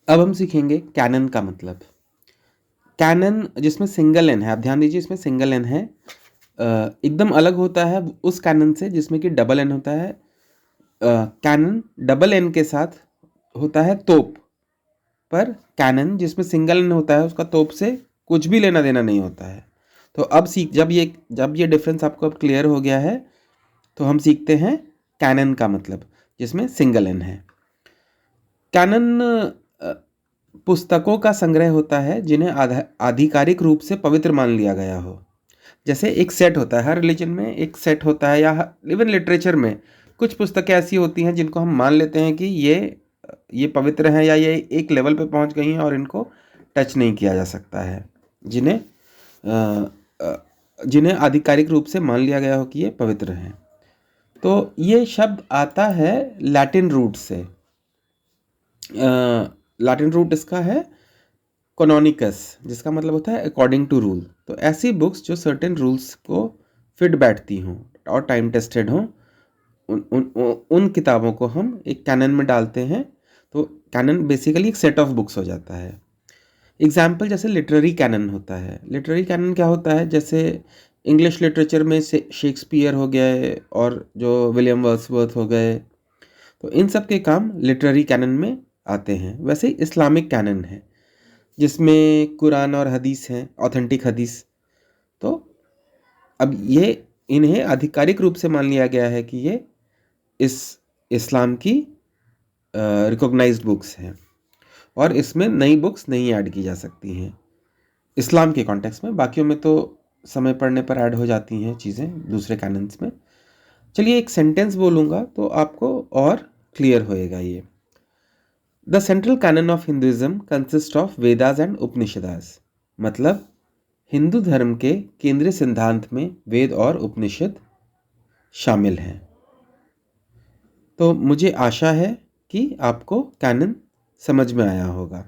अब हम सीखेंगे कैनन का मतलब। कैनन जिसमें सिंगल एन है, आप ध्यान दीजिए इसमें सिंगल एन है, एकदम अलग होता है उस कैनन से जिसमें कि डबल एन होता है। कैनन डबल एन के साथ होता है तोप, पर कैनन जिसमें सिंगल एन होता है उसका तोप से कुछ भी लेना देना नहीं होता है। तो अब जब ये डिफरेंस आपको अब क्लियर हो गया है, तो हम सीखते हैं कैनन का मतलब जिसमें सिंगल एन है। कैनन पुस्तकों का संग्रह होता है जिन्हें आधिकारिक रूप से पवित्र मान लिया गया हो। जैसे एक सेट होता है, हर रिलीजन में एक सेट होता है, या इवन लिटरेचर में कुछ पुस्तकें ऐसी होती हैं जिनको हम मान लेते हैं कि ये पवित्र हैं, या ये एक लेवल पे पहुंच गई हैं और इनको टच नहीं किया जा सकता है, जिन्हें जिन्हें आधिकारिक रूप से मान लिया गया हो कि ये पवित्र हैं। तो ये शब्द आता है लैटिन रूट से। लैटिन रूट इसका है कॉनोनिकस, जिसका मतलब होता है अकॉर्डिंग टू रूल। तो ऐसी बुक्स जो सर्टेन रूल्स को फिट बैठती हों और टाइम टेस्टेड हों, उन किताबों को हम एक कैनन में डालते हैं। तो कैनन बेसिकली एक सेट ऑफ बुक्स हो जाता है। एग्जाम्पल जैसे लिटरेरी कैनन होता है। लिटरेरी कैनन क्या होता है, जैसे इंग्लिश लिटरेचर में शेक्सपियर हो गए और जो विलियम वर्ड्सवर्थ हो गए, तो इन सब के काम लिटरेरी कैनन में आते हैं। वैसे इस्लामिक कैनन है जिसमें कुरान और हदीस हैं, ऑथेंटिक हदीस। तो अब ये इन्हें आधिकारिक रूप से मान लिया गया है कि ये इस इस्लाम की रिकॉग्नाइज्ड बुक्स हैं, और इसमें नई बुक्स नहीं ऐड की जा सकती हैं इस्लाम के कॉन्टेक्स्ट में। बाकियों में तो समय पड़ने पर ऐड हो जाती हैं चीज़ें दूसरे कैनन्स में। चलिए एक सेंटेंस बोलूँगा तो आपको और क्लियर होएगा ये। The central canon of Hinduism consist of Vedas and Upanishads. मतलब हिंदू धर्म के केंद्रीय सिद्धांत में वेद और उपनिषद शामिल हैं। तो मुझे आशा है कि आपको कैनन समझ में आया होगा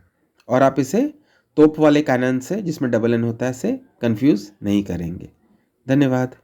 और आप इसे तोप वाले कैनन से जिसमें डबल एन होता है से कंफ्यूज नहीं करेंगे। धन्यवाद।